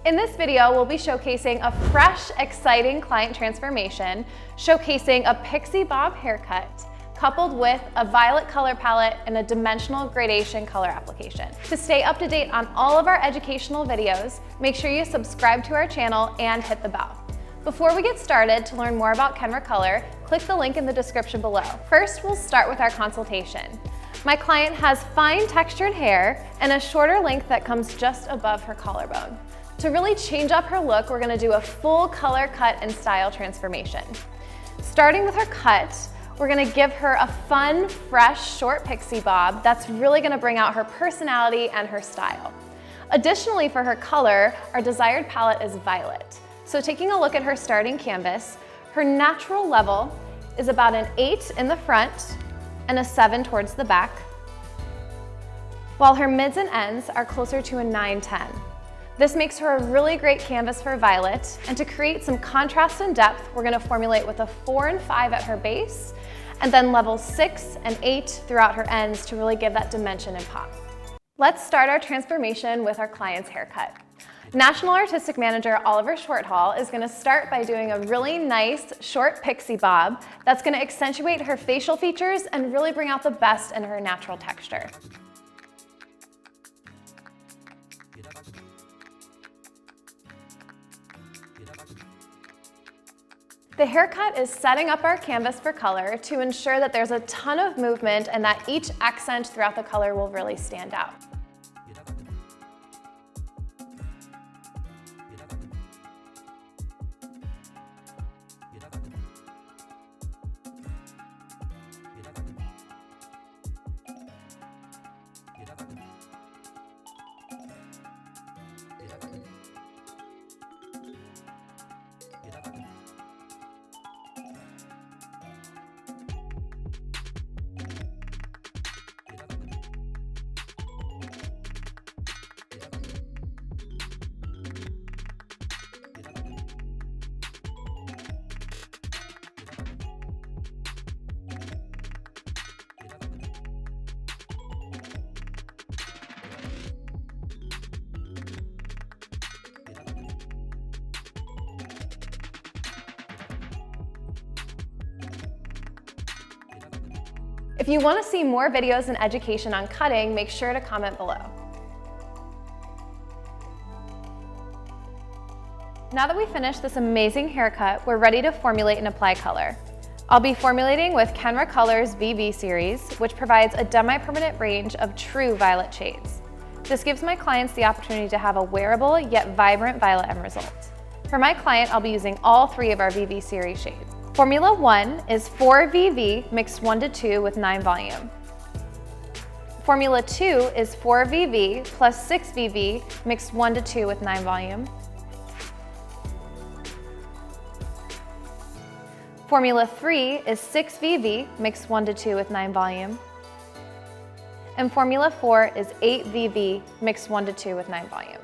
In this video, we'll be showcasing a fresh, exciting client transformation, showcasing a pixie bob haircut, coupled with a violet color palette and a dimensional gradation color application. To stay up to date on all of our educational videos, make sure you subscribe to our channel and hit the bell. Before we get started, to learn more about Kenra Color, click the link in the description below. First, we'll start with our consultation. My client has fine textured hair and a shorter length that comes just above her collarbone. To really change up her look, we're gonna do a full color cut and style transformation. Starting with her cut, we're gonna give her a fun, fresh, short pixie bob that's really gonna bring out her personality and her style. Additionally, for her color, our desired palette is violet. So taking a look at her starting canvas, her natural level is about an 8 in the front and a 7 towards the back, while her mids and ends are closer to a 9-10. This makes her a really great canvas for violet, and to create some contrast and depth, we're gonna formulate with a 4 and 5 at her base, and then levels 6 and 8 throughout her ends to really give that dimension and pop. Let's start our transformation with our client's haircut. National Artistic Manager Oliver Shorthall is gonna start by doing a really nice short pixie bob that's gonna accentuate her facial features and really bring out the best in her natural texture. The haircut is setting up our canvas for color to ensure that there's a ton of movement and that each accent throughout the color will really stand out. If you want to see more videos and education on cutting, make sure to comment below. Now that we've finished this amazing haircut, we're ready to formulate and apply color. I'll be formulating with Kenra Color's VV series, which provides a demi-permanent range of true violet shades. This gives my clients the opportunity to have a wearable yet vibrant violet end result. For my client, I'll be using all 3 of our VV series shades. Formula 1 is 4 VV mixed 1:2 with 9 volume. Formula 2 is 4 VV plus 6 VV mixed 1:2 with 9 volume. Formula 3 is 6 VV mixed 1:2 with 9 volume. And Formula 4 is 8 VV mixed 1:2 with 9 volume.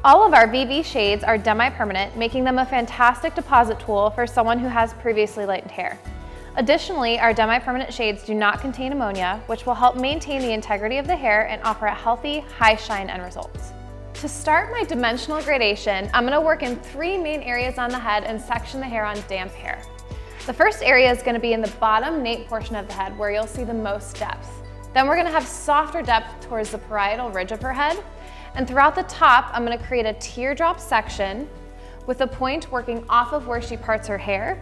All of our VV shades are demi-permanent, making them a fantastic deposit tool for someone who has previously lightened hair. Additionally, our demi-permanent shades do not contain ammonia, which will help maintain the integrity of the hair and offer a healthy, high shine end result. To start my dimensional gradation, I'm gonna work in 3 main areas on the head and section the hair on damp hair. The first area is gonna be in the bottom nape portion of the head where you'll see the most depth. Then we're gonna have softer depth towards the parietal ridge of her head. And throughout the top, I'm gonna create a teardrop section with a point working off of where she parts her hair,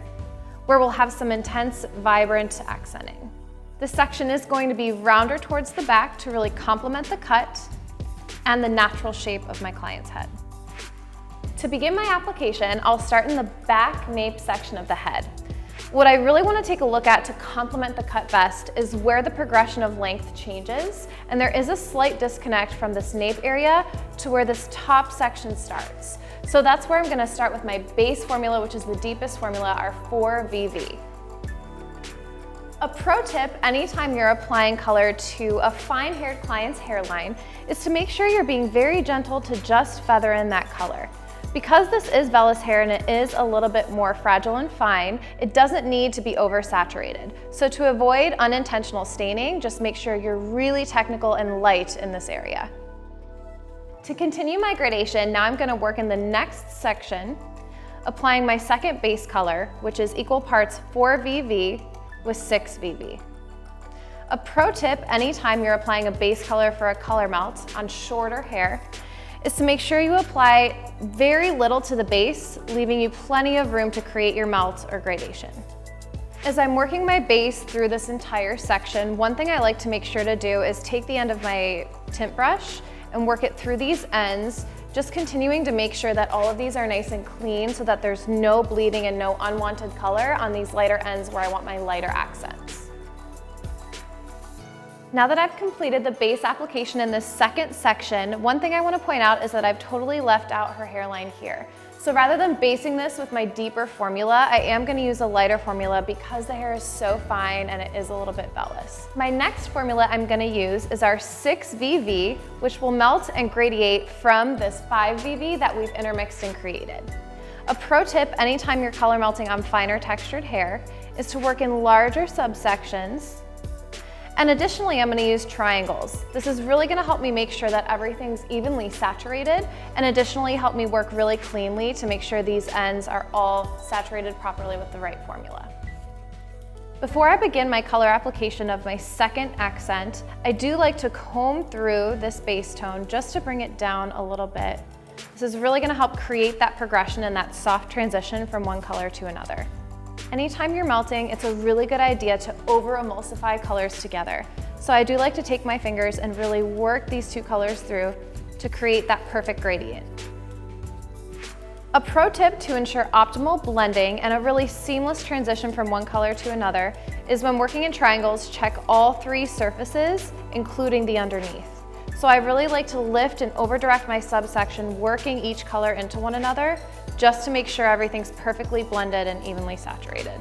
where we'll have some intense, vibrant accenting. This section is going to be rounder towards the back to really complement the cut and the natural shape of my client's head. To begin my application, I'll start in the back nape section of the head. What I really want to take a look at to complement the cut best is where the progression of length changes, and there is a slight disconnect from this nape area to where this top section starts. So that's where I'm going to start with my base formula, which is the deepest formula, our 4 VV. A pro tip anytime you're applying color to a fine-haired client's hairline is to make sure you're being very gentle to just feather in that color. Because this is vellus hair and it is a little bit more fragile and fine, it doesn't need to be oversaturated. So to avoid unintentional staining, just make sure you're really technical and light in this area. To continue my gradation, now I'm going to work in the next section, applying my second base color, which is equal parts 4VV with 6VV. A pro tip anytime you're applying a base color for a color melt on shorter hair is to make sure you apply very little to the base, leaving you plenty of room to create your melt or gradation. As I'm working my base through this entire section, one thing I like to make sure to do is take the end of my tint brush and work it through these ends, just continuing to make sure that all of these are nice and clean so that there's no bleeding and no unwanted color on these lighter ends where I want my lighter accents. Now that I've completed the base application in this second section, one thing I want to point out is that I've totally left out her hairline here. So rather than basing this with my deeper formula, I am going to use a lighter formula because the hair is so fine and it is a little bit vellus. My next formula I'm going to use is our 6VV, which will melt and gradiate from this 5VV that we've intermixed and created. A pro tip anytime you're color melting on finer textured hair is to work in larger subsections. And additionally, I'm going to use triangles. This is really going to help me make sure that everything's evenly saturated, and additionally help me work really cleanly to make sure these ends are all saturated properly with the right formula. Before I begin my color application of my second accent, I do like to comb through this base tone just to bring it down a little bit. This is really going to help create that progression and that soft transition from one color to another. Anytime you're melting, it's a really good idea to over-emulsify colors together. So I do like to take my fingers and really work these two colors through to create that perfect gradient. A pro tip to ensure optimal blending and a really seamless transition from one color to another is when working in triangles, check all three surfaces, including the underneath. So I really like to lift and over-direct my subsection, working each color into one another, just to make sure everything's perfectly blended and evenly saturated.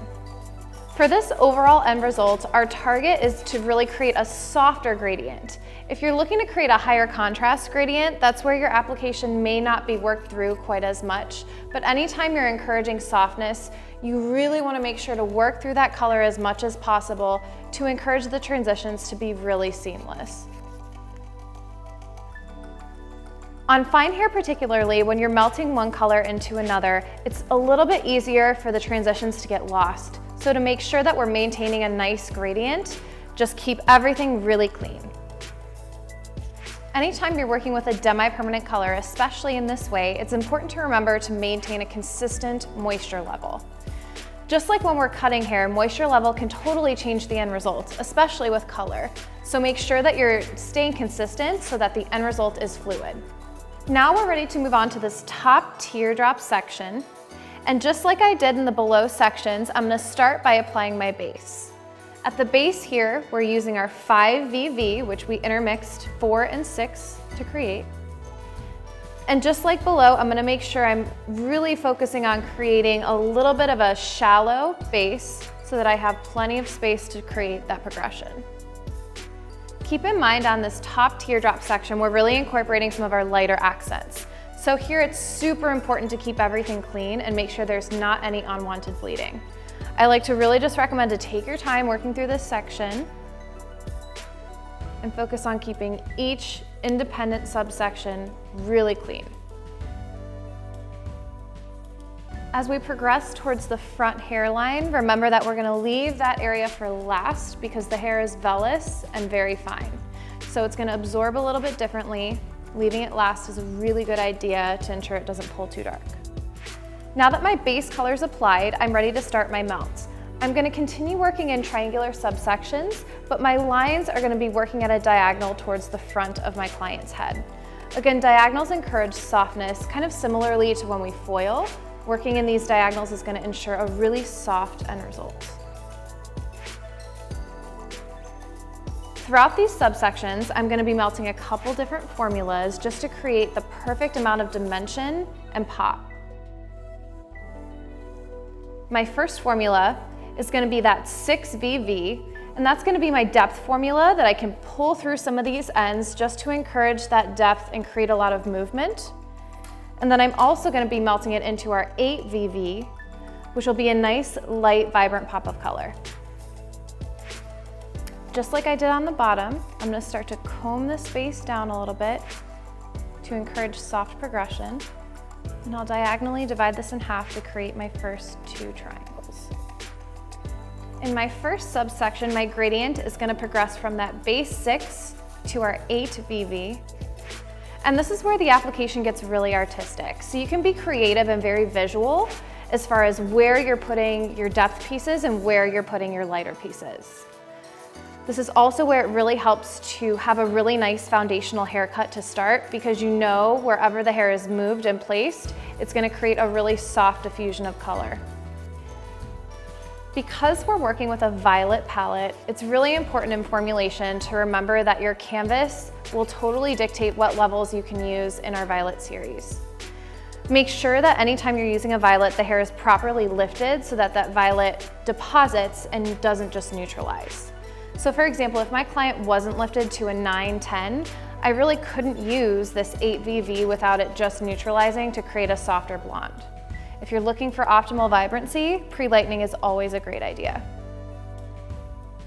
For this overall end result, our target is to really create a softer gradient. If you're looking to create a higher contrast gradient, that's where your application may not be worked through quite as much. But anytime you're encouraging softness, you really want to make sure to work through that color as much as possible to encourage the transitions to be really seamless. On fine hair particularly, when you're melting one color into another, it's a little bit easier for the transitions to get lost. So to make sure that we're maintaining a nice gradient, just keep everything really clean. Anytime you're working with a demi-permanent color, especially in this way, it's important to remember to maintain a consistent moisture level. Just like when we're cutting hair, moisture level can totally change the end result, especially with color. So make sure that you're staying consistent so that the end result is fluid. Now we're ready to move on to this top teardrop section. And just like I did in the below sections, I'm going to start by applying my base. At the base here, we're using our 5VV, which we intermixed 4 and 6 to create. And just like below, I'm going to make sure I'm really focusing on creating a little bit of a shallow base so that I have plenty of space to create that progression. Keep in mind on this top teardrop section, we're really incorporating some of our lighter accents. So here it's super important to keep everything clean and make sure there's not any unwanted bleeding. I like to really just recommend to take your time working through this section and focus on keeping each independent subsection really clean. As we progress towards the front hairline, remember that we're going to leave that area for last because the hair is vellus and very fine. So it's going to absorb a little bit differently. Leaving it last is a really good idea to ensure it doesn't pull too dark. Now that my base color is applied, I'm ready to start my melt. I'm going to continue working in triangular subsections, but my lines are going to be working at a diagonal towards the front of my client's head. Again, diagonals encourage softness, kind of similarly to when we foil. Working in these diagonals is going to ensure a really soft end result. Throughout these subsections, I'm going to be melting a couple different formulas just to create the perfect amount of dimension and pop. My first formula is going to be that 6VV, and that's going to be my depth formula that I can pull through some of these ends just to encourage that depth and create a lot of movement. And then I'm also going to be melting it into our 8VV, which will be a nice, light, vibrant pop of color. Just like I did on the bottom, I'm going to start to comb this base down a little bit to encourage soft progression. And I'll diagonally divide this in half to create my first 2 triangles. In my first subsection, my gradient is going to progress from that base 6 to our 8 VV. And this is where the application gets really artistic. So you can be creative and very visual as far as where you're putting your depth pieces and where you're putting your lighter pieces. This is also where it really helps to have a really nice foundational haircut to start, because you know wherever the hair is moved and placed, it's going to create a really soft diffusion of color. Because we're working with a violet palette, it's really important in formulation to remember that your canvas will totally dictate what levels you can use in our violet series. Make sure that anytime you're using a violet, the hair is properly lifted so that that violet deposits and doesn't just neutralize. So for example, if my client wasn't lifted to a 9-10, I really couldn't use this 8 VV without it just neutralizing to create a softer blonde. If you're looking for optimal vibrancy, pre-lightening is always a great idea.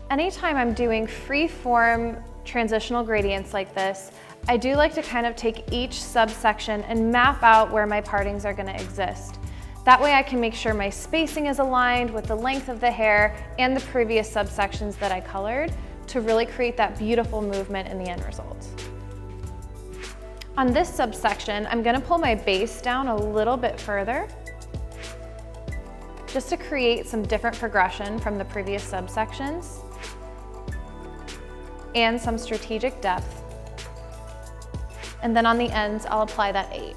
Anytime I'm doing free-form transitional gradients like this, I do like to kind of take each subsection and map out where my partings are going to exist. That way I can make sure my spacing is aligned with the length of the hair and the previous subsections that I colored to really create that beautiful movement in the end result. On this subsection, I'm going to pull my base down a little bit further, just to create some different progression from the previous subsections and some strategic depth. And then on the ends, I'll apply that 8.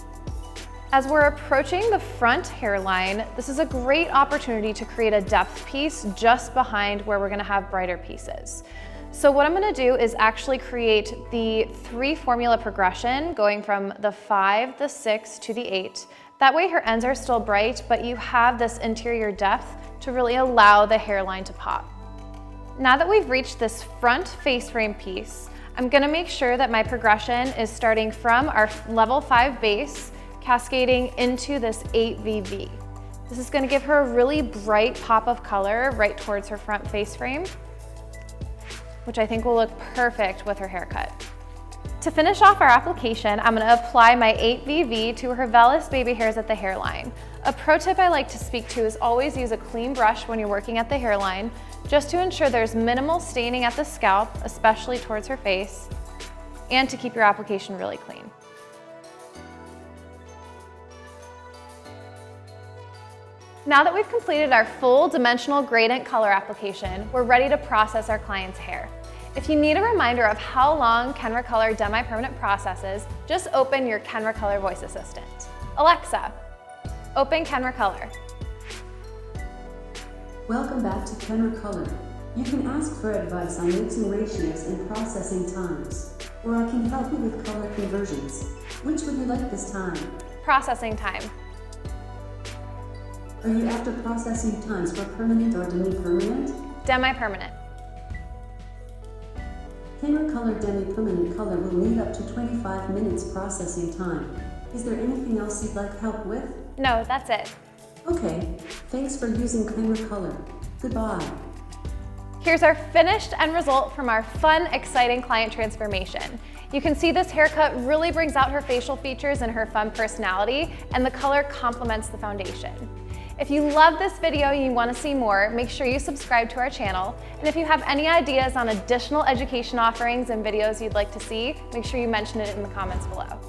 As we're approaching the front hairline, this is a great opportunity to create a depth piece just behind where we're gonna have brighter pieces. So what I'm gonna do is actually create the 3 formula progression going from the 5, the 6 to the 8. That way her ends are still bright, but you have this interior depth to really allow the hairline to pop. Now that we've reached this front face frame piece, I'm gonna make sure that my progression is starting from our level 5 base, cascading into this 8 VV. This is gonna give her a really bright pop of color right towards her front face frame, which I think will look perfect with her haircut. To finish off our application, I'm going to apply my 8 VV to her vellus baby hairs at the hairline. A pro tip I like to speak to is always use a clean brush when you're working at the hairline, just to ensure there's minimal staining at the scalp, especially towards her face, and to keep your application really clean. Now that we've completed our full dimensional gradient color application, we're ready to process our client's hair. If you need a reminder of how long Kenra Color Demi-Permanent processes, just open your Kenra Color voice assistant. Alexa, open Kenra Color. Welcome back to Kenra Color. You can ask for advice on mixing ratios and processing times, or I can help you with color conversions. Which would you like this time? Processing time. Are you after processing times for permanent or demi-permanent? Demi-permanent. Kenra Color Demi-Permanent Color will need up to 25 minutes processing time. Is there anything else you'd like help with? No, that's it. Okay, thanks for using Kenra Color. Goodbye. Here's our finished end result from our fun, exciting client transformation. You can see this haircut really brings out her facial features and her fun personality, and the color complements the foundation. If you love this video and you want to see more, make sure you subscribe to our channel. And if you have any ideas on additional education offerings and videos you'd like to see, make sure you mention it in the comments below.